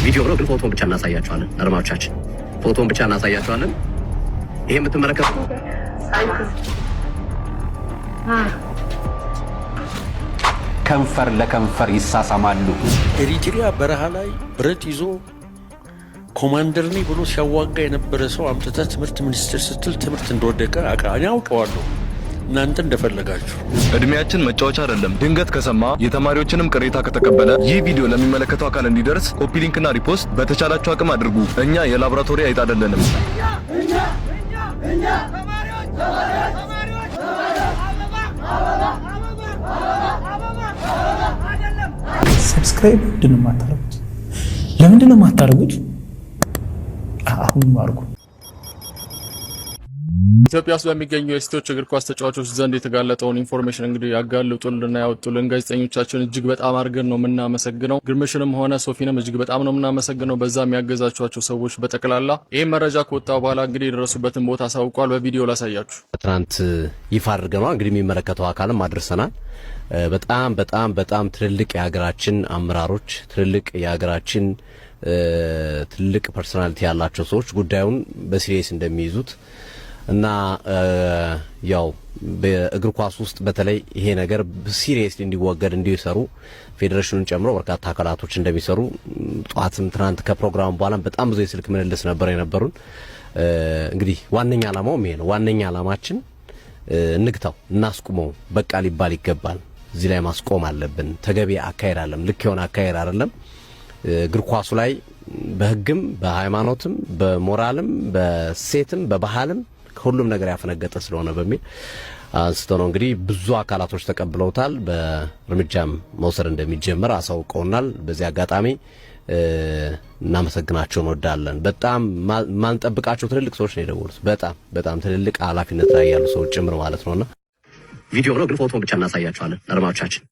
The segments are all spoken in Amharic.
ቪዲዮ ነው ግን ፎቶን ብቻ እናሳያቸዋለን። አድማጮቻችን ፎቶን ብቻ እናሳያቸዋለን። ይሄ የምትመለከቱት ከንፈር ለከንፈር ይሳሳማሉ። ኤሪትሪያ በረሃ ላይ ብረት ይዞ ኮማንደር ነኝ ብሎ ሲያዋጋ የነበረ ሰው አምጥተህ ትምህርት ሚኒስቴር ስትል ትምህርት እንደወደቀ እኔ አውቀዋለሁ። እናንተ እንደፈለጋችሁ። እድሜያችን መጫወቻ አይደለም። ድንገት ከሰማ የተማሪዎችንም ቅሬታ ከተቀበለ ይህ ቪዲዮ ለሚመለከተው አካል እንዲደርስ ኮፒ ሊንክና ሪፖስት በተቻላችሁ አቅም አድርጉ። እኛ የላቦራቶሪ አይጥ አይደለንም። ሰብስክራይብ ለምንድን ነው የማታደርጉት? አሁን አድርጉ። ኢትዮጵያ ውስጥ በሚገኙ የሴቶች እግር ኳስ ተጫዋቾች ዘንድ የተጋለጠውን ኢንፎርሜሽን እንግዲህ ያጋልጡልና ያወጡልን ጋዜጠኞቻችን እጅግ በጣም አድርገን ነው የምናመሰግነው። ግርምሽንም ሆነ ሶፊንም እጅግ በጣም ነው የምናመሰግነው። በዛም ያገዛቿቸው ሰዎች በጠቅላላ ይሄን መረጃ ከወጣ በኋላ እንግዲህ የደረሱበትን ቦታ አሳውቋል። በቪዲዮ ላሳያችሁ። ትናንት ይፋ አድርገናል። እንግዲህ የሚመለከተው አካልም አድርሰናል። በጣም ትልልቅ የሀገራችን አመራሮች፣ ትልልቅ የሀገራችን ትልቅ ፐርሰናሊቲ ያላቸው ሰዎች ጉዳዩን በሲሪየስ እንደሚይዙት እና ያው በእግር ኳስ ውስጥ በተለይ ይሄ ነገር ሲሪየስሊ እንዲወገድ እንዲሰሩ ፌዴሬሽኑን ጨምሮ በርካታ አካላቶች እንደሚሰሩ ጧትም ትናንት ከፕሮግራም በኋላ በጣም ብዙ የስልክ ምልልስ ነበር የነበሩን። እንግዲህ ዋነኛ ዓላማው ይሄ ነው። ዋነኛ ዓላማችን እንግታው፣ እናስቁመው፣ በቃ ሊባል ይገባል። እዚህ ላይ ማስቆም አለብን። ተገቢ አካሄድ አይደለም፣ ልክ የሆነ አካሄድ አይደለም። እግር ኳሱ ላይ በህግም በሃይማኖትም በሞራልም በሴትም በባህልም ሁሉም ነገር ያፈነገጠ ስለሆነ በሚል አንስቶ ነው እንግዲህ ብዙ አካላቶች ተቀብለውታል። በእርምጃም መውሰድ እንደሚጀምር አሳውቀውናል። በዚህ አጋጣሚ እናመሰግናቸው እንወዳለን። በጣም ማንጠብቃቸው ትልልቅ ሰዎች ነው የደወሉት። በጣም ትልልቅ ኃላፊነት ላይ ያሉ ሰዎች ጭምር ማለት ነውና ቪዲዮ ነው ግን ፎቶን ብቻ እናሳያቸዋለን። አድማጮቻችን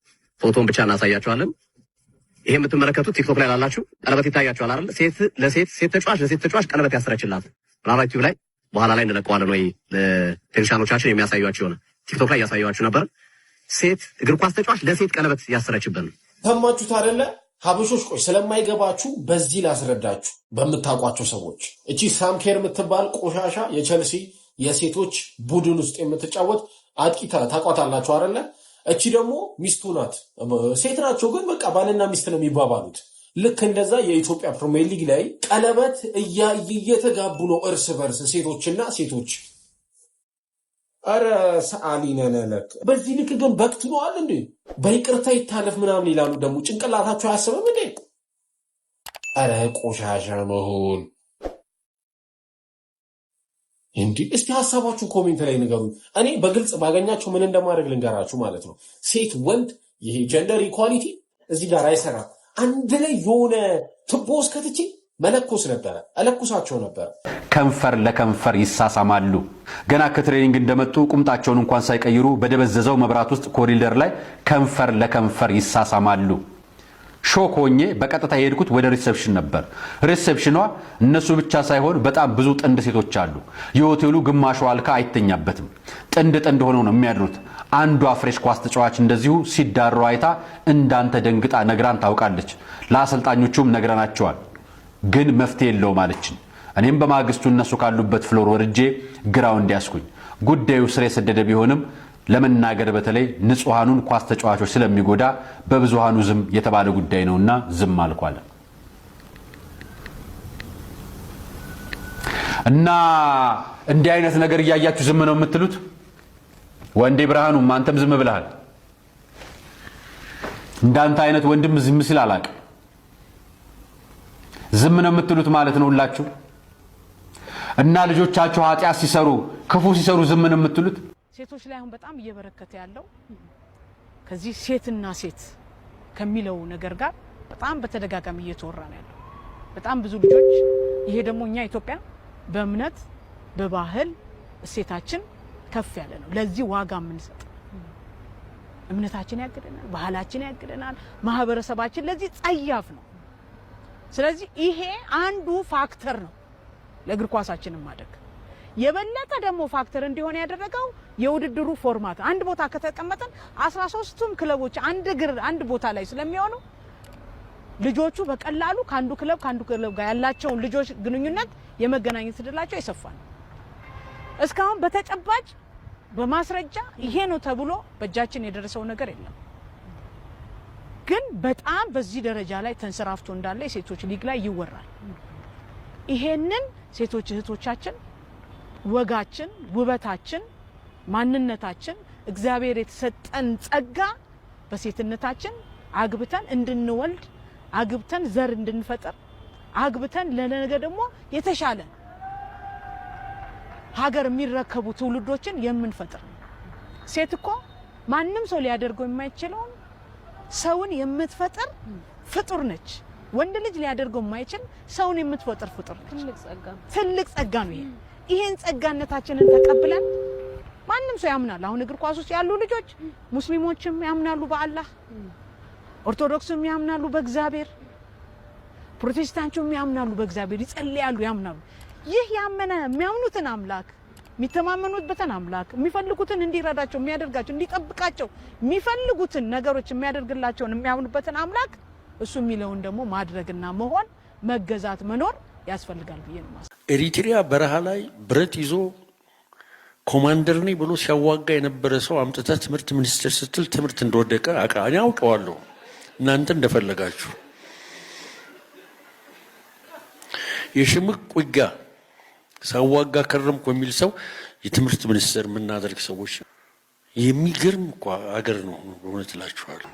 ፎቶን ብቻ እናሳያቸዋለን። ይሄ የምትመለከቱት ቲክቶክ ላይ ላላችሁ ቀለበት ይታያችኋል አይደል? ሴት ተጫዋች ቀለበት ያሰረችላት ራራቲው ላይ በኋላ ላይ እንለቀዋለን ወይ ቴክኒሻኖቻችን የሚያሳዩአችሁ ሆነ ቲክቶክ ላይ ያሳዩአችሁ ነበር። ሴት እግር ኳስ ተጫዋች ለሴት ቀለበት ያሰረችበት ነው። ሰማችሁት አይደለ? ሀበሾች ቆይ ስለማይገባችሁ በዚህ ላስረዳችሁ። በምታውቋቸው ሰዎች እቺ ሳምኬር የምትባል ቆሻሻ የቸልሲ የሴቶች ቡድን ውስጥ የምትጫወት አጥቂታ ታቋታላችሁ አይደለ? እቺ ደግሞ ሚስቱ ናት። ሴት ናቸው ግን በቃ ባልና ሚስት ነው የሚባባሉት። ልክ እንደዛ የኢትዮጵያ ፕሪሚየር ሊግ ላይ ቀለበት እየተጋቡ ነው እርስ በርስ ሴቶችና ሴቶች። አረ ሰዓሊ ነነለክ በዚህ ልክ ግን በክትሏል እንዴ? በይቅርታ ይታለፍ ምናምን ይላሉ። ደግሞ ጭንቅላታቸው አያስብም እንዴ? አረ ቆሻሻ መሆን እንዴ! እስቲ ሀሳባችሁ ኮሜንት ላይ ንገሩኝ። እኔ በግልጽ ባገኛችሁ ምን እንደማድረግ ልንገራችሁ ማለት ነው። ሴት ወንድ፣ ይሄ ጀንደር ኢኳሊቲ እዚህ ጋር አይሰራም። አንድ ላይ የሆነ ትቦ እስከትቼ መለኮስ ነበረ፣ እለኩሳቸው ነበር። ከንፈር ለከንፈር ይሳሳማሉ። ገና ከትሬኒንግ እንደመጡ ቁምጣቸውን እንኳን ሳይቀይሩ በደበዘዘው መብራት ውስጥ ኮሪደር ላይ ከንፈር ለከንፈር ይሳሳማሉ። ሾክ ሆኜ በቀጥታ የሄድኩት ወደ ሪሴፕሽን ነበር። ሪሴፕሽኗ እነሱ ብቻ ሳይሆን በጣም ብዙ ጥንድ ሴቶች አሉ። የሆቴሉ ግማሹ አልካ አይተኛበትም። ጥንድ ሆነው ነው የሚያድሩት። አንዷ ፍሬሽ ኳስ ተጫዋች እንደዚሁ ሲዳሩ አይታ እንዳንተ ደንግጣ ነግራን ታውቃለች። ለአሰልጣኞቹም ነግረናቸዋል፣ ግን መፍትሄ የለውም አለችን። እኔም በማግስቱ እነሱ ካሉበት ፍሎር ወርጄ ግራው እንዲያስኩኝ ጉዳዩ ስር የሰደደ ቢሆንም ለመናገር በተለይ ንጹሃኑን ኳስ ተጫዋቾች ስለሚጎዳ በብዙሃኑ ዝም የተባለ ጉዳይ ነውና ዝም አልኳለ። እና እንዲህ አይነት ነገር እያያችሁ ዝም ነው የምትሉት? ወንዴ ብርሃኑ አንተም ዝም ብለሃል። እንዳንተ አይነት ወንድም ዝም ሲል አላውቅም። ዝም ነው የምትሉት ማለት ነው ሁላችሁ። እና ልጆቻችሁ ኃጢአት ሲሰሩ ክፉ ሲሰሩ ዝም ነው የምትሉት? ሴቶች ላይ አሁን በጣም እየበረከተ ያለው ከዚህ ሴትና ሴት ከሚለው ነገር ጋር በጣም በተደጋጋሚ እየተወራ ነው ያለው። በጣም ብዙ ልጆች ይሄ ደግሞ እኛ ኢትዮጵያ በእምነት በባህል እሴታችን ከፍ ያለ ነው። ለዚህ ዋጋ የምንሰጥ እምነታችን ያግደናል፣ ባህላችን ያግደናል፣ ማህበረሰባችን ለዚህ ጸያፍ ነው። ስለዚህ ይሄ አንዱ ፋክተር ነው ለእግር ኳሳችን ማደግ። የበለጠ ደግሞ ፋክተር እንዲሆን ያደረገው የውድድሩ ፎርማት አንድ ቦታ ከተቀመጠን 13ቱም ክለቦች አንድ ቦታ ላይ ስለሚሆኑ ልጆቹ በቀላሉ ካንዱ ክለብ ጋር ያላቸውን ልጆች ግንኙነት የመገናኘት እድላቸው የሰፋ ነው። እስካሁን በተጨባጭ በማስረጃ ይሄ ነው ተብሎ በእጃችን የደረሰው ነገር የለም። ግን በጣም በዚህ ደረጃ ላይ ተንሰራፍቶ እንዳለ የሴቶች ሊግ ላይ ይወራል። ይሄንን ሴቶች እህቶቻችን ወጋችን፣ ውበታችን፣ ማንነታችን እግዚአብሔር የተሰጠን ጸጋ በሴትነታችን አግብተን እንድንወልድ አግብተን ዘር እንድንፈጥር አግብተን ለነገ ደግሞ የተሻለ ሀገር የሚረከቡ ትውልዶችን የምንፈጥር ሴት እኮ ማንም ሰው ሊያደርገው የማይችለው ሰውን የምትፈጥር ፍጡር ነች። ወንድ ልጅ ሊያደርገው የማይችል ሰውን የምትፈጥር ፍጡር ነች። ትልቅ ጸጋ ነው ይሄ። ይሄን ጸጋነታችንን ተቀብለን ማንም ሰው ያምናል። አሁን እግር ኳስ ውስጥ ያሉ ልጆች ሙስሊሞችም ያምናሉ በአላህ፣ ኦርቶዶክስም ያምናሉ በእግዚአብሔር፣ ፕሮቴስታንቱም ያምናሉ በእግዚአብሔር፣ ይጸልያሉ፣ ያምናሉ። ይህ ያመነ የሚያምኑትን አምላክ የሚተማመኑበትን አምላክ የሚፈልጉትን እንዲረዳቸው የሚያደርጋቸው እንዲጠብቃቸው የሚፈልጉትን ነገሮች የሚያደርግላቸውን የሚያምኑበትን አምላክ እሱ የሚለውን ደግሞ ማድረግና መሆን መገዛት መኖር ያስፈልጋል ብዬ ነው ማለት። ኤሪትሪያ በረሃ ላይ ብረት ይዞ ኮማንደር ነኝ ብሎ ሲያዋጋ የነበረ ሰው አምጥተህ ትምህርት ሚኒስቴር ስትል ትምህርት እንደወደቀ እኔ አውቀዋለሁ። እናንተ እንደፈለጋችሁ የሽምቅ ውጊያ ሳዋጋ ከረምኩ የሚል ሰው የትምህርት ሚኒስቴር የምናደርግ ሰዎች የሚገርም እኮ አገር ነው በእውነት እላችኋለሁ።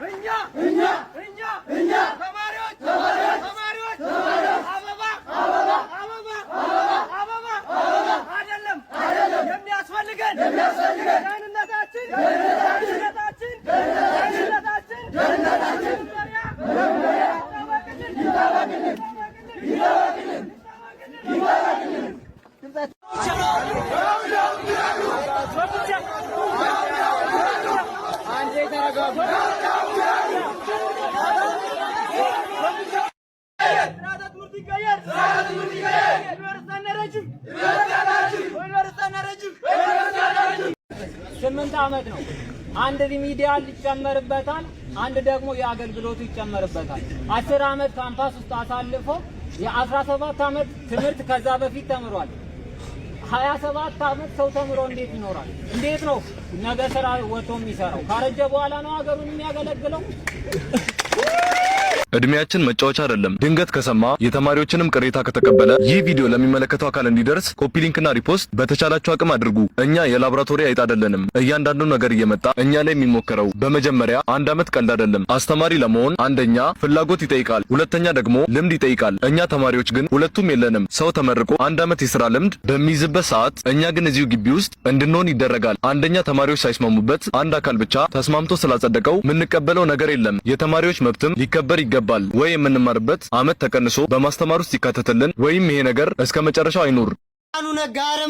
እኛ ተማሪዎች አይደለም የሚያስፈልገን ደህንነታችን ስምንት ዓመት ነው። አንድ ሪሚዲያል ይጨመርበታል፣ አንድ ደግሞ የአገልግሎቱ ይጨመርበታል። 10 ዓመት ካምፓስ ውስጥ አሳልፎ የ17 ዓመት ትምህርት ከዛ በፊት ተምሯል። 27 ዓመት ሰው ተምሮ እንዴት ይኖራል? እንዴት ነው ነገ ስራ ወጥቶ የሚሰራው? ካረጀ በኋላ ነው ሀገሩን የሚያገለግለው? እድሜያችን መጫወቻ አይደለም። ድንገት ከሰማ የተማሪዎችንም ቅሬታ ከተቀበለ ይህ ቪዲዮ ለሚመለከተው አካል እንዲደርስ ኮፒ ሊንክና ሪፖስት በተቻላችሁ አቅም አድርጉ። እኛ የላቦራቶሪ አይጥ አይደለንም። እያንዳንዱ ነገር እየመጣ እኛ ላይ የሚሞከረው በመጀመሪያ 1 ዓመት ቀልድ አይደለም። አስተማሪ ለመሆን አንደኛ ፍላጎት ይጠይቃል፣ ሁለተኛ ደግሞ ልምድ ይጠይቃል። እኛ ተማሪዎች ግን ሁለቱም የለንም። ሰው ተመርቆ 1 ዓመት የሥራ ልምድ በሚይዝበት ሰዓት እኛ ግን እዚሁ ግቢ ውስጥ እንድንሆን ይደረጋል። አንደኛ ተማሪዎች ሳይስማሙበት አንድ አካል ብቻ ተስማምቶ ስላጸደቀው የምንቀበለው ነገር የለም። የተማሪዎች መብትም ሊከበር ይገባል። ወይ የምንማርበት ዓመት ተቀንሶ በማስተማር ውስጥ ይካተትልን ወይም ይሄ ነገር እስከ መጨረሻው አይኑር። ብርሃኑ ነጋ ኧረ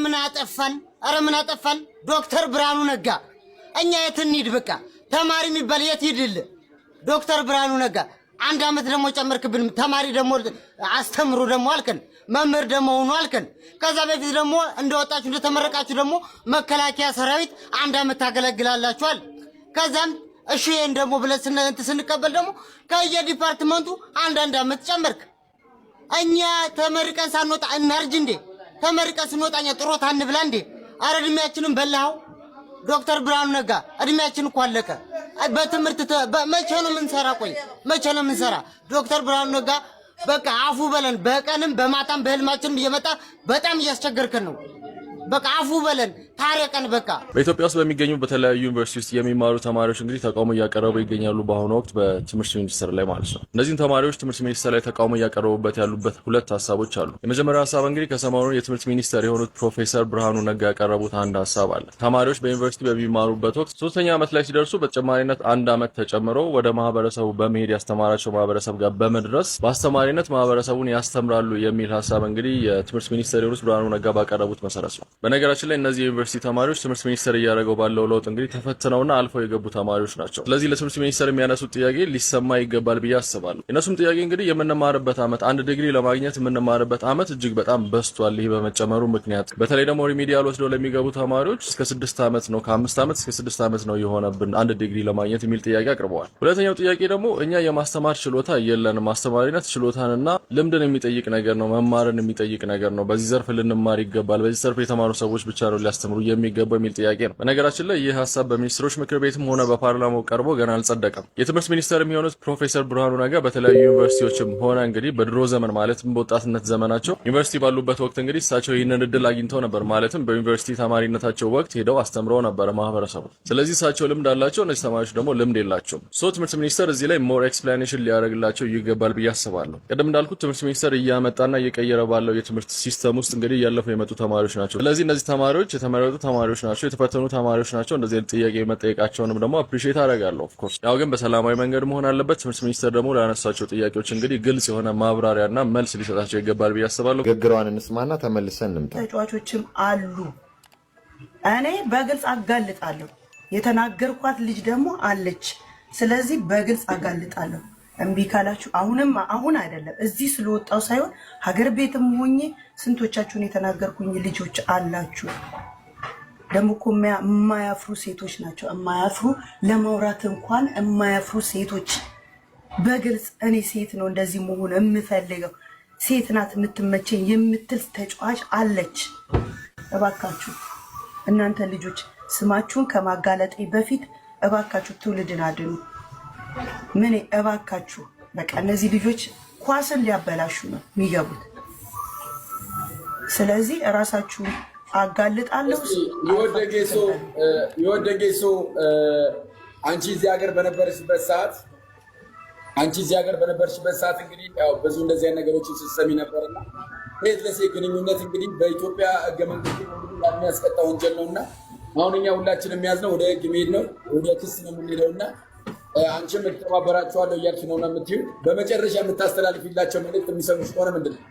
ምን አጠፋን? ዶክተር ብርሃኑ ነጋ እኛ የት እንሂድ? በቃ ተማሪ የሚባል የት ይድል? ዶክተር ብርሃኑ ነጋ 1 ዓመት ደግሞ ጨመርክብን። ተማሪ ደግሞ አስተምሩ ደግሞ አልከን፣ መምህር ደግሞ ሆኖ አልከን። ከዛ በፊት ደግሞ እንደወጣችሁ እንደተመረቃችሁ ደግሞ መከላከያ ሰራዊት 1 ዓመት ታገለግላላችኋል። ከዛም እሺ ይሄን ደግሞ ብለን ስንቀበል ደግሞ ከየዲፓርትመንቱ 1 ዓመት ጨመርክ። እኛ ተመርቀን ሳንወጣ እናርጅ እንዴ? ተመርቀን ስንወጣኛ ጥሮታ እንብላ እንዴ? አረ እድሜያችንን በላው። ዶክተር ብርሃኑ ነጋ እድሜያችን እኮ አለቀ። በትምህርት መቼ ነው የምንሰራ? ቆይ መቼ ነው የምንሰራ? ዶክተር ብርሃኑ ነጋ በቃ አፉ በለን። በቀንም በማታም በህልማችንም እየመጣ በጣም እያስቸገርከን ነው። በቃ አፉ በለን ታረቀን። በቃ በኢትዮጵያ ውስጥ በሚገኙ በተለያዩ ዩኒቨርሲቲ ውስጥ የሚማሩ ተማሪዎች እንግዲህ ተቃውሞ እያቀረቡ ይገኛሉ በአሁኑ ወቅት በትምህርት ሚኒስቴር ላይ ማለት ነው። እነዚህን ተማሪዎች ትምህርት ሚኒስቴር ላይ ተቃውሞ እያቀረቡበት ያሉበት 2 ሀሳቦች አሉ። የመጀመሪያው ሀሳብ እንግዲህ ከሰሞኑ የትምህርት ሚኒስቴር የሆኑት ፕሮፌሰር ብርሃኑ ነጋ ያቀረቡት አንድ ሀሳብ አለ። ተማሪዎች በዩኒቨርሲቲ በሚማሩበት ወቅት 3ኛ ዓመት ላይ ሲደርሱ በተጨማሪነት 1 ዓመት ተጨምሮ ወደ ማህበረሰቡ በመሄድ ያስተማራቸው ማህበረሰብ ጋር በመድረስ በአስተማሪነት ማህበረሰቡን ያስተምራሉ የሚል ሀሳብ እንግዲህ የትምህርት ሚኒስቴር የሆኑት ብርሃኑ ነጋ ባቀረቡት መሰረት ነው። በነገራችን ላይ እነዚህ ዩኒቨርሲቲ ተማሪዎች ትምህርት ሚኒስቴር እያደረገው ባለው ለውጥ እንግዲህ ተፈትነውና አልፈው የገቡ ተማሪዎች ናቸው። ስለዚህ ለትምህርት ሚኒስቴር የሚያነሱት ጥያቄ ሊሰማ ይገባል ብዬ አስባለሁ። የእነሱም ጥያቄ እንግዲህ የምንማርበት ዓመት አንድ ዲግሪ ለማግኘት የምንማርበት ዓመት እጅግ በጣም በዝቷል። ይህ በመጨመሩ ምክንያት በተለይ ደግሞ ሪሚዲያል ወስደው ለሚገቡ ተማሪዎች እስከ 6 ዓመት ነው ከ5 ዓመት እስከ 6 ዓመት ነው የሆነብን አንድ ዲግሪ ለማግኘት የሚል ጥያቄ አቅርበዋል። ሁለተኛው ጥያቄ ደግሞ እኛ የማስተማር ችሎታ የለንም፣ ማስተማሪነት ችሎታንና ልምድን የሚጠይቅ ነገር ነው፣ መማርን የሚጠይቅ ነገር ነው። በዚህ ዘርፍ ልንማር ይገባል፣ በዚህ ዘርፍ የተማሩ ሰዎች ብቻ ነው ሊያስተምሩ የሚገባው የሚል ጥያቄ ነው። በነገራችን ላይ ይህ ሀሳብ በሚኒስትሮች ምክር ቤትም ሆነ በፓርላማው ቀርቦ ገና አልጸደቀም። የትምህርት ሚኒስቴር የሚሆኑት ፕሮፌሰር ብርሃኑ ነጋ በተለያዩ ዩኒቨርሲቲዎችም ሆነ እንግዲህ በድሮ ዘመን ማለትም በወጣትነት ዘመናቸው ዩኒቨርሲቲ ባሉበት ወቅት እንግዲህ እሳቸው ይህንን እድል አግኝተው ነበር። ማለትም በዩኒቨርሲቲ ተማሪነታቸው ወቅት ሄደው አስተምረው ነበር ማህበረሰቡ። ስለዚህ እሳቸው ልምድ አላቸው፣ እነዚህ ተማሪዎች ደግሞ ልምድ የላቸውም። ትምህርት ሚኒስቴር እዚህ ላይ ሞር ኤክስፕላኔሽን ሊያደርግላቸው ይገባል ብዬ አስባለሁ። ቀደም እንዳልኩት ትምህርት ሚኒስቴር እያመጣና እየቀየረ ባለው የትምህርት ሲስተም ውስጥ እንግዲህ እያለፉ የመጡ ተማሪዎች ናቸው። ስለዚህ እነዚህ ተማሪዎች የተመረጡ ተማሪዎች ናቸው፣ የተፈተኑ ተማሪዎች ናቸው። እንደዚህ ጥያቄ መጠየቃቸውንም ደግሞ አፕሪሺየት አደርጋለሁ። ኦፍ ኮርስ ያው ግን በሰላማዊ መንገድ መሆን አለበት። ትምህርት ሚኒስቴር ደግሞ ላነሳቸው ጥያቄዎች እንግዲህ ግልጽ የሆነ ማብራሪያና መልስ ሊሰጣቸው ይገባል ብዬ አስባለሁ። ንግግሯን እንስማና ተመልሰን እንምጣ። ተጫዋቾችም አሉ። እኔ በግልጽ አጋልጣለሁ። የተናገርኳት ልጅ ደግሞ አለች። ስለዚህ በግልጽ አጋልጣለሁ። እምቢ ካላችሁ አሁን አይደለም እዚህ ስለወጣው ሳይሆን ሀገር ቤትም ሆኜ ስንቶቻችሁን የተናገርኩኝ ልጆች አላችሁ። ደግሞ እኮ የማያፍሩ ሴቶች ናቸው። የማያፍሩ ለማውራት እንኳን የማያፍሩ ሴቶች በግልጽ እኔ ሴት ነው እንደዚህ መሆን የምፈልገው ሴት ናት የምትመቸኝ የምትል ተጫዋች አለች። እባካችሁ እናንተ ልጆች ስማችሁን ከማጋለጤ በፊት እባካችሁ ትውልድን አድኑ። ምን እባካችሁ በቃ እነዚህ ልጆች ኳስን ሊያበላሹ ነው የሚገቡት። ስለዚህ እራሳችሁን አጋልጣለሁ። የወደጌሶ አንቺ እዚህ ሀገር በነበርሽበት ሰዓት እንግዲህ ያው ብዙ እንደዚህ አይነት ነገሮችን ስትሰሚ ነበርና ሴት ለሴት ግንኙነት እንግዲህ በኢትዮጵያ ሕገ መንግስት የሚያስቀጣ ወንጀል ነውና አሁን እኛ ሁላችንም የሚያዝነው ወደ ሕግ መሄድ ነው፣ ወደ ክስ ነው የምንሄደውና አንቺም እተባበራቸዋለሁ እያልሽ ነው የምትይው። በመጨረሻ የምታስተላልፊላቸው መልዕክት የሚሰሙሽ ከሆነ ምንድን ነው?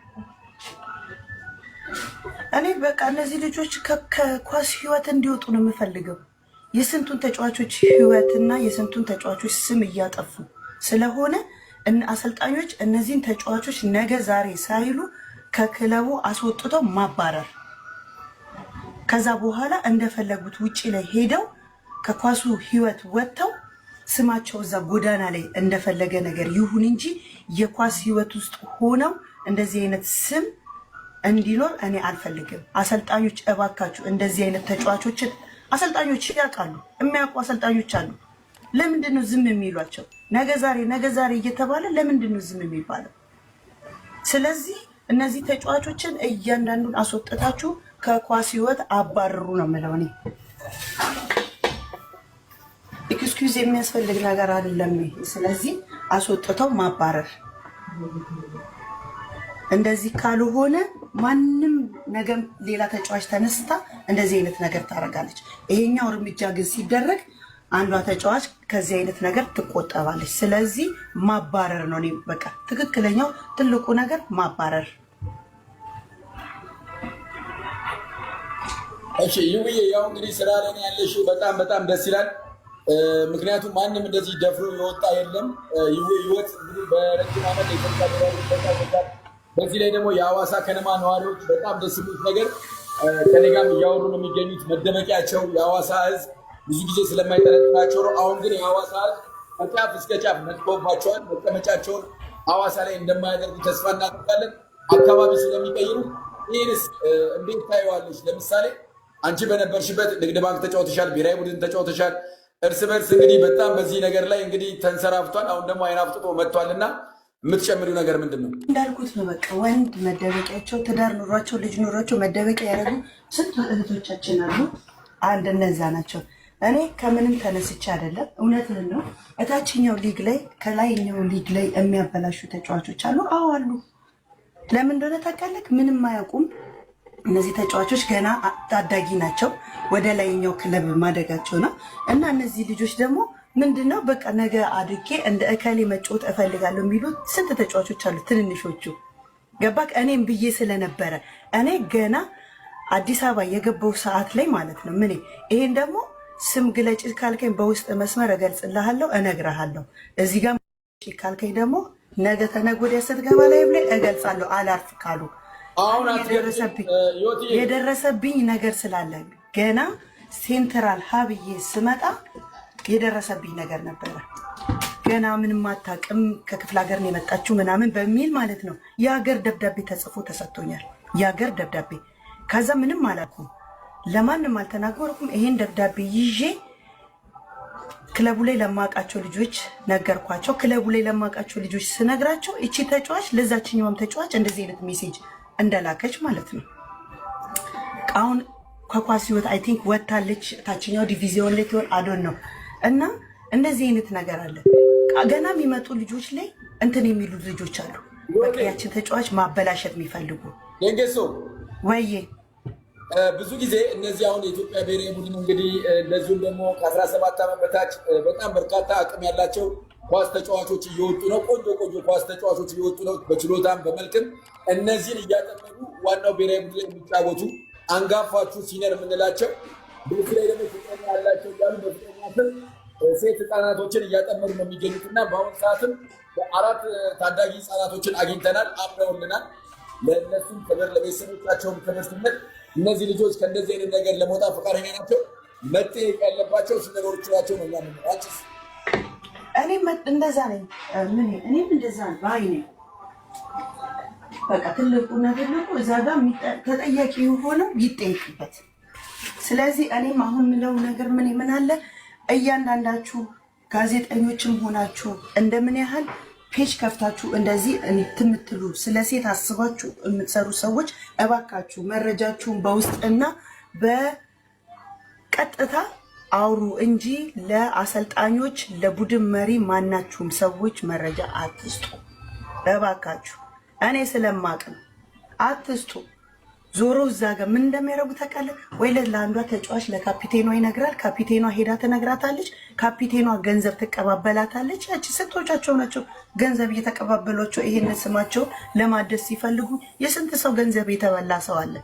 እኔ በቃ እነዚህ ልጆች ከኳስ ህይወት እንዲወጡ ነው የምፈልገው። የስንቱን ተጫዋቾች ህይወትና የስንቱን ተጫዋቾች ስም እያጠፉ ስለሆነ አሰልጣኞች እነዚህን ተጫዋቾች ነገ ዛሬ ሳይሉ ከክለቡ አስወጥተው ማባረር፣ ከዛ በኋላ እንደፈለጉት ውጪ ላይ ሄደው ከኳሱ ህይወት ወጥተው ስማቸው እዛ ጎዳና ላይ እንደፈለገ ነገር ይሁን እንጂ የኳስ ህይወት ውስጥ ሆነው እንደዚህ አይነት ስም እንዲኖር እኔ አልፈልግም። አሰልጣኞች እባካችሁ እንደዚህ አይነት ተጫዋቾችን አሰልጣኞች ያውቃሉ፣ የሚያውቁ አሰልጣኞች አሉ። ለምንድን ነው ዝም የሚሏቸው? ነገ ዛሬ እየተባለ ለምንድን ነው ዝም የሚባለው? ስለዚህ እነዚህ ተጫዋቾችን እያንዳንዱን አስወጥታችሁ ከኳስ ህይወት አባርሩ ነው የምለው እኔ። ኤክስኪውዝ የሚያስፈልግ ነገር አይደለም። ስለዚህ አስወጥተው ማባረር። እንደዚህ ካልሆነ ማንም ነገም ሌላ ተጫዋች ተነስታ እንደዚህ አይነት ነገር ታደርጋለች። ይሄኛው እርምጃ ግን ሲደረግ አንዷ ተጫዋች ከዚህ አይነት ነገር ትቆጠባለች። ስለዚህ ማባረር ነው። እኔ በቃ ትክክለኛው ትልቁ ነገር ማባረር። እሺ ይውዬ፣ ያው እንግዲህ ስራ ላይ ነው ያለሽው። በጣም ደስ ይላል። ምክንያቱም ማንም እንደዚህ ደፍሮ የወጣ የለም። ህይወት እንግዲህ በረጅም ዓመት የኢትዮጵያ በዚህ ላይ ደግሞ የሐዋሳ ከነማ ነዋሪዎች በጣም ደስ የሚሉት ነገር ከኔ ጋርም እያወሩ ነው የሚገኙት። መደበቂያቸው የሐዋሳ ህዝብ ብዙ ጊዜ ስለማይጠነጥናቸው ነው። አሁን ግን የሐዋሳ ህዝብ ከጫፍ እስከ ጫፍ ነጥቆባቸዋል። መቀመጫቸውን ሐዋሳ ላይ እንደማያደርጉ ተስፋ እናደርጋለን። አካባቢ ስለሚቀይሩ ይህንስ እንዴት ታየዋለች? ለምሳሌ አንቺ በነበርሽበት ንግድ ባንክ ተጫውተሻል፣ ብሔራዊ ቡድን ተጫውተሻል። እርስ በርስ እንግዲህ በጣም በዚህ ነገር ላይ እንግዲህ ተንሰራፍቷል። አሁን ደግሞ አይን አፍጥጦ መጥቷልና የምትጨምሪው ነገር ምንድን ነው? እንዳልኩት ነው። በቃ ወንድ መደበቂያቸው ትዳር ኑሯቸው ልጅ ኑሯቸው መደበቂያ ያደረጉ ስንት እህቶቻችን አሉ። አንድ እነዛ ናቸው። እኔ ከምንም ተነስቼ አይደለም፣ እውነትህን ነው። እታችኛው ሊግ ላይ ከላይኛው ሊግ ላይ የሚያበላሹ ተጫዋቾች አሉ። አዎ አሉ። ለምን እንደሆነ ታውቃለህ? ምንም አያውቁም። እነዚህ ተጫዋቾች ገና ታዳጊ ናቸው። ወደ ላይኛው ክለብ ማደጋቸው ነው። እና እነዚህ ልጆች ደግሞ ምንድነው በቃ ነገ አድጌ እንደ እከሌ መጫወት እፈልጋለሁ የሚሉ ስንት ተጫዋቾች አሉ። ትንንሾቹ ገባክ? እኔም ብዬ ስለነበረ እኔ ገና አዲስ አበባ የገባው ሰዓት ላይ ማለት ነው። ምን ይሄን ደግሞ ስም ግለጭ ካልከኝ በውስጥ መስመር እገልጽልሃለሁ፣ እነግርሃለሁ። እዚህ ጋር ካልከኝ ደግሞ ነገ ተነገ ወዲያ ስትገባ ላይ ብለ እገልጻለሁ። አላርፍ ካሉ አሁን የደረሰብኝ ነገር ስላለ ገና ሴንትራል ሀብዬ ስመጣ የደረሰብኝ ነገር ነበረ። ገና ምንም አታውቅም ከክፍለ ሀገር ነው የመጣችው ምናምን በሚል ማለት ነው። የሀገር ደብዳቤ ተጽፎ ተሰጥቶኛል። የሀገር ደብዳቤ ከዛ ምንም አላልኩም፣ ለማንም አልተናገርኩም። ይሄን ደብዳቤ ይዤ ክለቡ ላይ ለማውቃቸው ልጆች ነገርኳቸው። ክለቡ ላይ ለማውቃቸው ልጆች ስነግራቸው እቺ ተጫዋች ለዛችኛውም ተጫዋች እንደዚህ አይነት ሜሴጅ እንደላከች ማለት ነው። አሁን ከኳስ ህይወት አይ ቲንክ ወጣለች፣ ታችኛው ዲቪዚዮን ላይ ትሆን አዶን ነው። እና እንደዚህ አይነት ነገር አለ። ገና የሚመጡ ልጆች ላይ እንትን የሚሉ ልጆች አሉ፣ በቃ ያችን ተጫዋች ማበላሸት የሚፈልጉ ደንገሶ ወይዬ ብዙ ጊዜ እነዚህ አሁን የኢትዮጵያ ብሔራዊ ቡድን እንግዲህ እንደዚሁም ደግሞ ከ17 ዓመት በታች በጣም በርካታ አቅም ያላቸው ኳስ ተጫዋቾች እየወጡ ነው። ቆንጆ ኳስ ተጫዋቾች እየወጡ ነው፣ በችሎታም በመልክም። እነዚህን እያጠመዱ ዋናው ብሔራዊ ቡድን ላይ የሚጫወቱ አንጋፋቹ ሲኒየር የምንላቸው በዚህ ላይ ደግሞ ፍቅረኛ ያላቸው እያሉ በፍቅረኛ ስም ሴት ህፃናቶችን እያጠመዱ ነው የሚገኙት እና በአሁኑ ሰዓትም 4 ታዳጊ ህፃናቶችን አግኝተናል፣ አምረውልናል። ለእነሱም ክብር፣ ለቤተሰቦቻቸውም ክብር ስንል እነዚህ ልጆች ከእንደዚህ አይነት ነገር ለመውጣት ፈቃደኛ ናቸው። መጠየቅ ያለባቸው ነገሮች ናቸው ነው ያምንራችስ። እኔም እንደዛ ነኝ። እኔም እንደዛ ባይ ነኝ። በቃ ትልቁ ነገር ነው እዛ ጋር ተጠያቂ የሆነው ይጠይቅበት። ስለዚህ እኔም አሁን ምለው ነገር ምን አለ እያንዳንዳችሁ ጋዜጠኞችም ሆናችሁ እንደምን ያህል ፔጅ ከፍታችሁ እንደዚህ የምትሉ ስለ ሴት አስባችሁ የምትሰሩ ሰዎች እባካችሁ መረጃችሁን በውስጥና በቀጥታ አውሩ እንጂ ለአሰልጣኞች ለቡድን መሪ ማናችሁም ሰዎች መረጃ አትስጡ እባካችሁ። እኔ ስለማቅ ነው፣ አትስጡ። ዞሮ እዛ ጋር ምን እንደሚያደርጉ ታውቃለህ ወይ? ለአንዷ ተጫዋች ለካፒቴኗ ይነግራል። ካፒቴኗ ሄዳ ትነግራታለች። ካፒቴኗ ገንዘብ ትቀባበላታለች። ያቺ ስንቶቻቸው ናቸው ገንዘብ እየተቀባበሏቸው ይሄን ስማቸውን ለማደስ ሲፈልጉ? የስንት ሰው ገንዘብ የተበላ ሰው አለ።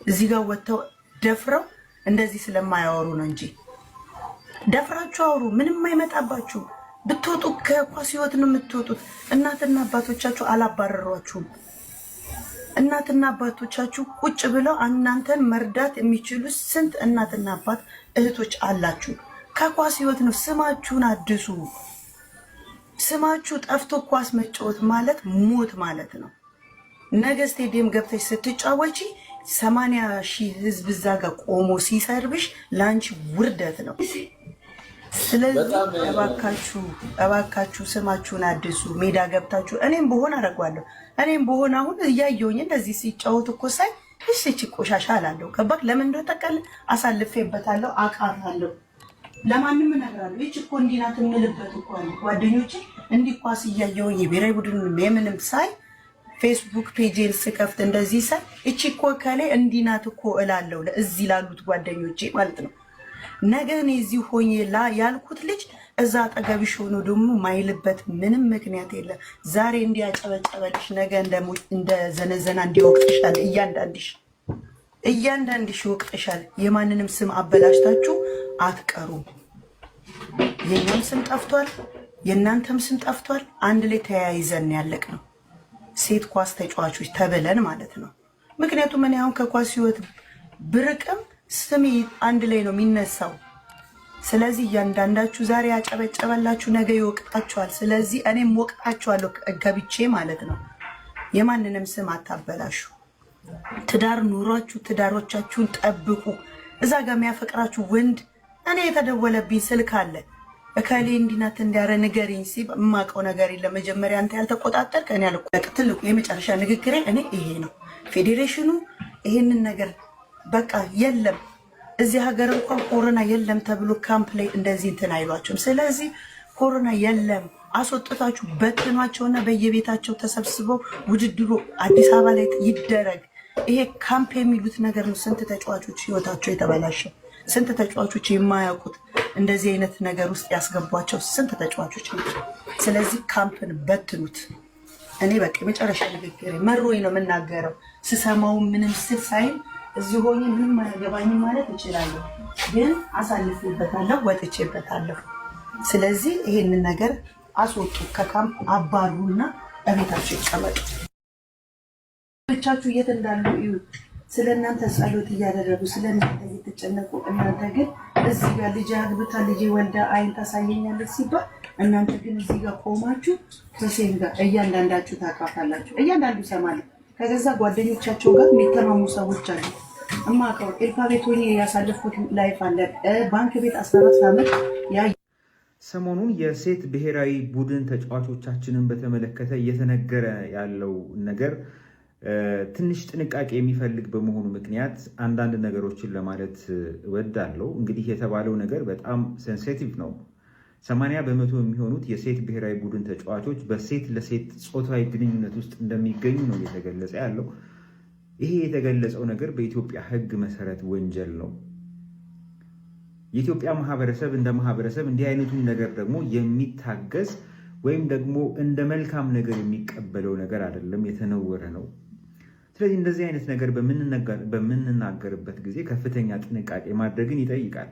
እዚህ ጋር ወጥተው ደፍረው እንደዚህ ስለማያወሩ ነው እንጂ ደፍራችሁ አውሩ። ምንም አይመጣባችሁ። ብትወጡ ከኳስ ህይወት ነው የምትወጡት። እናትና አባቶቻችሁ አላባረሯችሁም። እናትና አባቶቻችሁ ቁጭ ብለው እናንተን መርዳት የሚችሉ ስንት እናትና አባት እህቶች አላችሁ። ከኳስ ህይወት ነው። ስማችሁን አድሱ። ስማችሁ ጠፍቶ ኳስ መጫወት ማለት ሞት ማለት ነው። ነገ ስቴዲየም ገብተሽ ስትጫወቺ 80,000 ህዝብ እዛ ጋር ቆሞ ሲሰርብሽ ለአንቺ ውርደት ነው። ስለዚህ እባካችሁ ስማችሁን አድሱ። ሜዳ ገብታችሁ እኔም በሆን አደርጓለሁ። እኔም በሆን አሁን እያየሁኝ እንደዚህ ሲጫወት እኮ ሳይ እሺ ቆሻሻ አላለሁ። ከባክ ለምን እንደው ተቀል አሳልፌበታለሁ፣ አቃታለሁ። ለማንም እነግራለሁ። እቺ እኮ እንዲህ ናት የምልበት እኮ አለ። ጓደኞቼ እንዲህ ኳስ እያየሁኝ የብሔራዊ ቡድን ምንም ሳይ ፌስቡክ ፔጅን ስከፍት እንደዚህ ሳይ እቺ እኮ ከሌ እንዲህ ናት እኮ እላለሁ፣ እዚህ ላሉት ጓደኞቼ ማለት ነው። ነገ እኔ እዚህ ሆኜ ያልኩት ልጅ እዛ አጠገብሽ ሆኖ ደግሞ ማይልበት ምንም ምክንያት የለም። ዛሬ እንዲያጨበጨበልሽ ነገ እንደ ዘነዘና እንዲወቅጥሻል። እያንዳንድሽ ይወቅጥሻል። የማንንም ስም አበላሽታችሁ አትቀሩም። የኛም ስም ጠፍቷል፣ የእናንተም ስም ጠፍቷል። አንድ ላይ ተያይዘን ያለቅ ነው ሴት ኳስ ተጫዋቾች ተብለን ማለት ነው። ምክንያቱም እኔ አሁን ከኳስ ህይወት ብርቅም ስሜ አንድ ላይ ነው የሚነሳው። ስለዚህ እያንዳንዳችሁ ዛሬ ያጨበጨበላችሁ ነገ ይወቅጣችኋል። ስለዚህ እኔም ወቅጣችኋለሁ ገብቼ ማለት ነው። የማንንም ስም አታበላሹ። ትዳር ኑሯችሁ ትዳሮቻችሁን ጠብቁ። እዛ ጋር የሚያፈቅራችሁ ወንድ እኔ የተደወለብኝ ስልክ አለ እከሌ እንዲናት እንዲያረ ንገሪኝ ሲል የማውቀው ነገር የለም። መጀመሪያ አንተ ያልተቆጣጠር ከኔ ያልቆጣጠር ትልቁ የመጨረሻ ንግግሬ እኔ ይሄ ነው። ፌዴሬሽኑ ይሄንን ነገር በቃ የለም እዚህ ሀገር እንኳን ኮሮና የለም ተብሎ ካምፕ ላይ እንደዚህ እንትን አይሏቸውም። ስለዚህ ኮሮና የለም አስወጥታችሁ በትኗቸውና በየቤታቸው ተሰብስበው ውድድሩ አዲስ አበባ ላይ ይደረግ። ይሄ ካምፕ የሚሉት ነገር ነው። ስንት ተጫዋቾች ህይወታቸው የተበላሸው፣ ስንት ተጫዋቾች የማያውቁት እንደዚህ አይነት ነገር ውስጥ ያስገቧቸው ስንት ተጫዋቾች ናቸው። ስለዚህ ካምፕን በትኑት። እኔ በቃ የመጨረሻ ንግግር መሮኝ ነው የምናገረው። ስሰማው ምንም ስል ሳይም እዚህ ሆኜ ምንም አያገባኝም ማለት እችላለሁ፣ ግን አሳልፌበታለሁ፣ ወጥቼበታለሁ። ስለዚህ ይሄንን ነገር አስወጡ፣ ከካምፕ አባሩና እቤታችሁ ይቀመጡ። ብቻችሁ የት እንዳሉ እዩ። ስለ እናንተ ጸሎት እያደረጉ ስለ እናንተ እየተጨነቁ፣ እናንተ ግን እዚህ ጋር ልጅ አግብታ ልጅ ወልዳ አይን ታሳየኛለች ሲባል እናንተ ግን እዚህ ጋር ቆማችሁ ከሴም ጋር እያንዳንዳችሁ ታውቃታላችሁ። እያንዳንዱ ይሰማል። ከገዛ ጓደኞቻቸው ጋር የሚተማሙ ሰዎች አሉ። እማውቀው ኤልፓ ቤት ሆኜ ያሳለፍኩት ላይፍ አለ። ባንክ ቤት 14 ዓመት ሰሞኑን የሴት ብሔራዊ ቡድን ተጫዋቾቻችንን በተመለከተ እየተነገረ ያለው ነገር ትንሽ ጥንቃቄ የሚፈልግ በመሆኑ ምክንያት አንዳንድ ነገሮችን ለማለት እወዳለሁ። እንግዲህ የተባለው ነገር በጣም ሴንሲቲቭ ነው። 80 በመቶ የሚሆኑት የሴት ብሔራዊ ቡድን ተጫዋቾች በሴት ለሴት ጾታዊ ግንኙነት ውስጥ እንደሚገኙ ነው እየተገለጸ ያለው። ይሄ የተገለጸው ነገር በኢትዮጵያ ሕግ መሰረት ወንጀል ነው። የኢትዮጵያ ማህበረሰብ እንደ ማህበረሰብ እንዲህ አይነቱን ነገር ደግሞ የሚታገዝ ወይም ደግሞ እንደ መልካም ነገር የሚቀበለው ነገር አይደለም፣ የተነወረ ነው። ስለዚህ እንደዚህ አይነት ነገር በምንናገርበት ጊዜ ከፍተኛ ጥንቃቄ ማድረግን ይጠይቃል።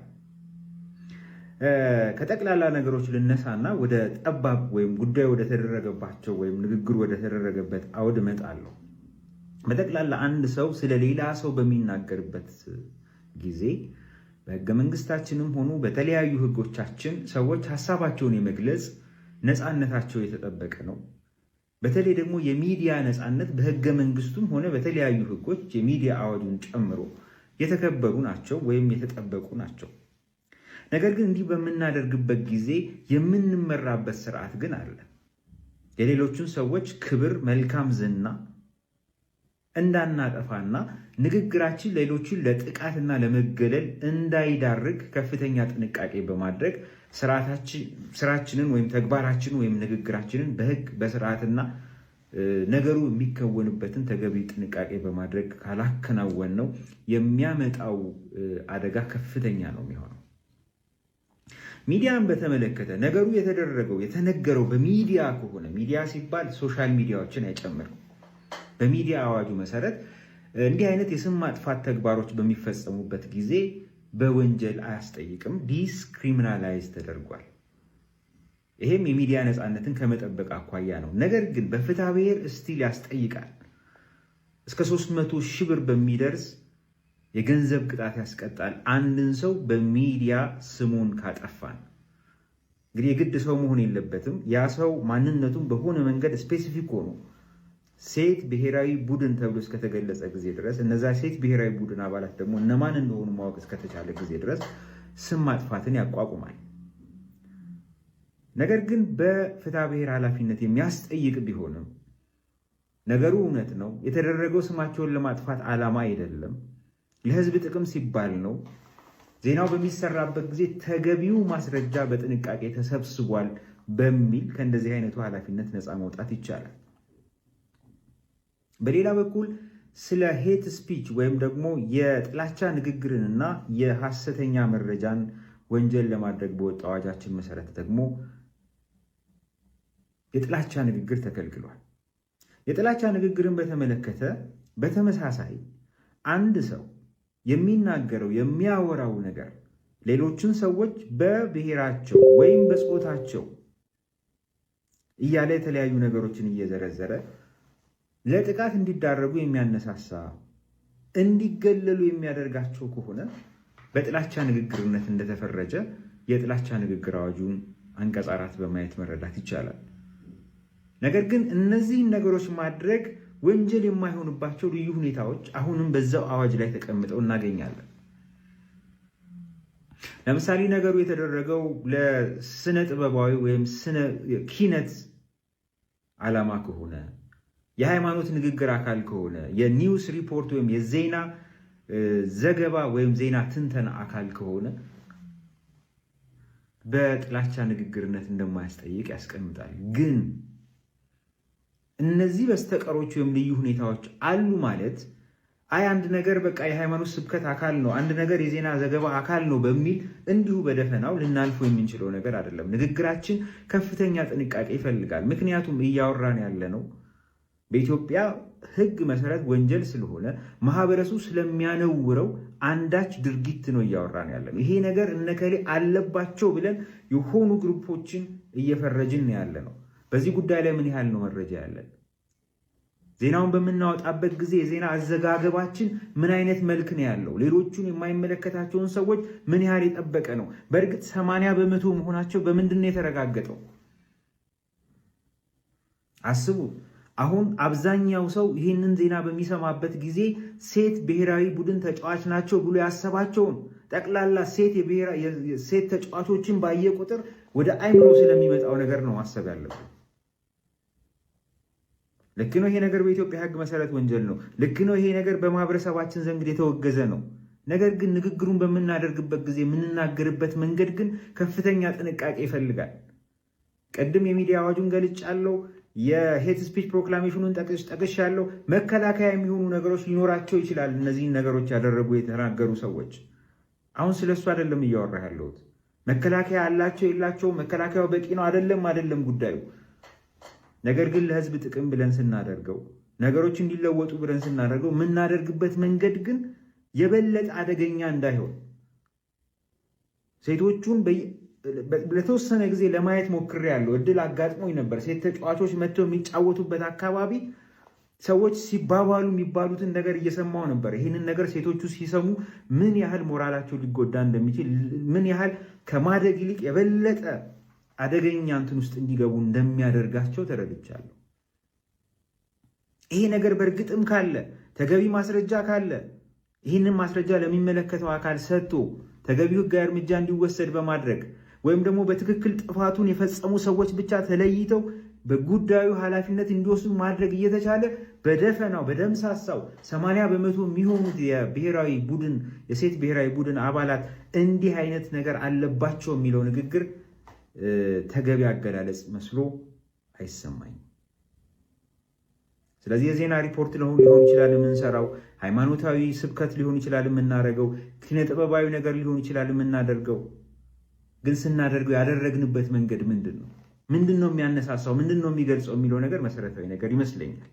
ከጠቅላላ ነገሮች ልነሳና ወደ ጠባብ ወይም ጉዳዩ ወደ ተደረገባቸው ወይም ንግግር ወደ ተደረገበት አውድ እመጣለሁ። በጠቅላላ አንድ ሰው ስለ ሌላ ሰው በሚናገርበት ጊዜ በህገ መንግስታችንም ሆኑ በተለያዩ ህጎቻችን ሰዎች ሀሳባቸውን የመግለጽ ነፃነታቸው የተጠበቀ ነው። በተለይ ደግሞ የሚዲያ ነፃነት በህገ መንግስቱም ሆነ በተለያዩ ህጎች የሚዲያ አዋጁን ጨምሮ የተከበሩ ናቸው ወይም የተጠበቁ ናቸው። ነገር ግን እንዲህ በምናደርግበት ጊዜ የምንመራበት ስርዓት ግን አለ። የሌሎቹን ሰዎች ክብር፣ መልካም ዝና እንዳናጠፋና ንግግራችን ሌሎችን ለጥቃትና ለመገለል እንዳይዳርግ ከፍተኛ ጥንቃቄ በማድረግ ስራችንን ወይም ተግባራችንን ወይም ንግግራችንን በህግ በስርዓትና ነገሩ የሚከወንበትን ተገቢ ጥንቃቄ በማድረግ ካላከናወን ነው የሚያመጣው አደጋ ከፍተኛ ነው የሚሆነው። ሚዲያን በተመለከተ ነገሩ የተነገረው በሚዲያ ከሆነ ሚዲያ ሲባል ሶሻል ሚዲያዎችን አይጨምርም። በሚዲያ አዋጁ መሰረት እንዲህ አይነት የስም ማጥፋት ተግባሮች በሚፈጸሙበት ጊዜ በወንጀል አያስጠይቅም፣ ዲስክሪሚናላይዝ ተደርጓል። ይሄም የሚዲያ ነፃነትን ከመጠበቅ አኳያ ነው። ነገር ግን በፍትሐ ብሔር እስቲል ያስጠይቃል። እስከ 300 ሺህ ብር በሚደርስ የገንዘብ ቅጣት ያስቀጣል አንድን ሰው በሚዲያ ስሙን ካጠፋን። እንግዲህ የግድ ሰው መሆን የለበትም። ያ ሰው ማንነቱን በሆነ መንገድ ስፔሲፊክ ሆኖ ሴት ብሔራዊ ቡድን ተብሎ እስከተገለጸ ጊዜ ድረስ እነዛ ሴት ብሔራዊ ቡድን አባላት ደግሞ እነማን እንደሆኑ ማወቅ እስከተቻለ ጊዜ ድረስ ስም ማጥፋትን ያቋቁማል። ነገር ግን በፍትሐ ብሔር ኃላፊነት የሚያስጠይቅ ቢሆንም ነገሩ እውነት ነው። የተደረገው ስማቸውን ለማጥፋት ዓላማ አይደለም፣ ለህዝብ ጥቅም ሲባል ነው። ዜናው በሚሰራበት ጊዜ ተገቢው ማስረጃ በጥንቃቄ ተሰብስቧል በሚል ከእንደዚህ አይነቱ ኃላፊነት ነፃ መውጣት ይቻላል። በሌላ በኩል ስለ ሄት ስፒች ወይም ደግሞ የጥላቻ ንግግርንና የሐሰተኛ መረጃን ወንጀል ለማድረግ በወጣ አዋጃችን መሰረት ደግሞ የጥላቻ ንግግር ተከልክሏል። የጥላቻ ንግግርን በተመለከተ በተመሳሳይ አንድ ሰው የሚናገረው የሚያወራው ነገር ሌሎችን ሰዎች በብሔራቸው ወይም በጾታቸው እያለ የተለያዩ ነገሮችን እየዘረዘረ ለጥቃት እንዲዳረጉ የሚያነሳሳ እንዲገለሉ የሚያደርጋቸው ከሆነ በጥላቻ ንግግርነት እንደተፈረጀ የጥላቻ ንግግር አዋጁን አንቀጽ 4 በማየት መረዳት ይቻላል። ነገር ግን እነዚህን ነገሮች ማድረግ ወንጀል የማይሆንባቸው ልዩ ሁኔታዎች አሁንም በዛው አዋጅ ላይ ተቀምጠው እናገኛለን። ለምሳሌ ነገሩ የተደረገው ለስነ ጥበባዊ ወይም ስነ ኪነት ዓላማ ከሆነ፣ የሃይማኖት ንግግር አካል ከሆነ፣ የኒውስ ሪፖርት ወይም የዜና ዘገባ ወይም ዜና ትንተና አካል ከሆነ በጥላቻ ንግግርነት እንደማያስጠይቅ ያስቀምጣል። ግን እነዚህ በስተቀሮች ወይም ልዩ ሁኔታዎች አሉ ማለት አንድ ነገር በቃ የሃይማኖት ስብከት አካል ነው፣ አንድ ነገር የዜና ዘገባ አካል ነው በሚል እንዲሁ በደፈናው ልናልፈው የምንችለው ነገር አይደለም። ንግግራችን ከፍተኛ ጥንቃቄ ይፈልጋል። ምክንያቱም እያወራን ያለ ነው በኢትዮጵያ ህግ መሰረት ወንጀል ስለሆነ ማህበረሰቡ ስለሚያነውረው አንዳች ድርጊት ነው እያወራን ያለን። ይሄ ነገር እነከሌ አለባቸው ብለን የሆኑ ግሩፖችን እየፈረጅን ያለ ነው። በዚህ ጉዳይ ላይ ምን ያህል ነው መረጃ ያለን? ዜናውን በምናወጣበት ጊዜ የዜና አዘጋገባችን ምን አይነት መልክ ነው ያለው? ሌሎቹን የማይመለከታቸውን ሰዎች ምን ያህል የጠበቀ ነው? በእርግጥ 80% መሆናቸው በምንድን ነው የተረጋገጠው? አስቡ። አሁን አብዛኛው ሰው ይህንን ዜና በሚሰማበት ጊዜ ሴት ብሔራዊ ቡድን ተጫዋች ናቸው ብሎ ያሰባቸውን ጠቅላላ ሴት ተጫዋቾችን ባየ ቁጥር ወደ አይምሮ ስለሚመጣው ነገር ነው ማሰብ ያለብን። ልክ ነው፣ ይሄ ነገር በኢትዮጵያ ሕግ መሰረት ወንጀል ነው። ልክ ነው፣ ይሄ ነገር በማህበረሰባችን ዘንድ የተወገዘ ነው። ነገር ግን ንግግሩን በምናደርግበት ጊዜ የምንናገርበት መንገድ ግን ከፍተኛ ጥንቃቄ ይፈልጋል። ቅድም የሚዲያ አዋጁን ገልጫለሁ። የሄት ስፒች ፕሮክላሜሽኑን ጠቅሻለሁ። መከላከያ የሚሆኑ ነገሮች ሊኖራቸው ይችላል። እነዚህን ነገሮች ያደረጉ የተናገሩ ሰዎች አሁን ስለሱ አይደለም እያወራ ያለሁት። መከላከያ አላቸው የላቸውም፣ መከላከያው በቂ ነው አይደለም ጉዳዩ። ነገር ግን ለህዝብ ጥቅም ብለን ስናደርገው፣ ነገሮች እንዲለወጡ ብለን ስናደርገው የምናደርግበት መንገድ ግን የበለጠ አደገኛ እንዳይሆን ሴቶቹን ለተወሰነ ጊዜ ለማየት ሞክሬያለሁ። እድል አጋጥሞኝ ነበር። ሴት ተጫዋቾች መጥተው የሚጫወቱበት አካባቢ ሰዎች ሲባባሉ የሚባሉትን ነገር እየሰማው ነበር። ይህንን ነገር ሴቶቹ ሲሰሙ ምን ያህል ሞራላቸው ሊጎዳ እንደሚችል፣ ምን ያህል ከማደግ ይልቅ የበለጠ አደገኛ እንትን ውስጥ እንዲገቡ እንደሚያደርጋቸው ተረድቻለሁ። ይሄ ነገር በእርግጥም ካለ ተገቢ ማስረጃ ካለ ይህንን ማስረጃ ለሚመለከተው አካል ሰጥቶ ተገቢው ሕጋዊ እርምጃ እንዲወሰድ በማድረግ ወይም ደግሞ በትክክል ጥፋቱን የፈጸሙ ሰዎች ብቻ ተለይተው በጉዳዩ ኃላፊነት እንዲወስዱ ማድረግ እየተቻለ በደፈናው በደምሳሳው 80% የሚሆኑት የብሔራዊ ቡድን የሴት ብሔራዊ ቡድን አባላት እንዲህ አይነት ነገር አለባቸው የሚለው ንግግር ተገቢ አገላለጽ መስሎ አይሰማኝም። ስለዚህ የዜና ሪፖርት ሊሆን ይችላል የምንሰራው፣ ሃይማኖታዊ ስብከት ሊሆን ይችላል የምናደርገው፣ ኪነ ጥበባዊ ነገር ሊሆን ይችላል የምናደርገው። ግን ስናደርገው ያደረግንበት መንገድ ምንድን ነው? ምንድን ነው የሚያነሳሳው? ምንድን ነው የሚገልጸው? የሚለው ነገር መሰረታዊ ነገር ይመስለኛል።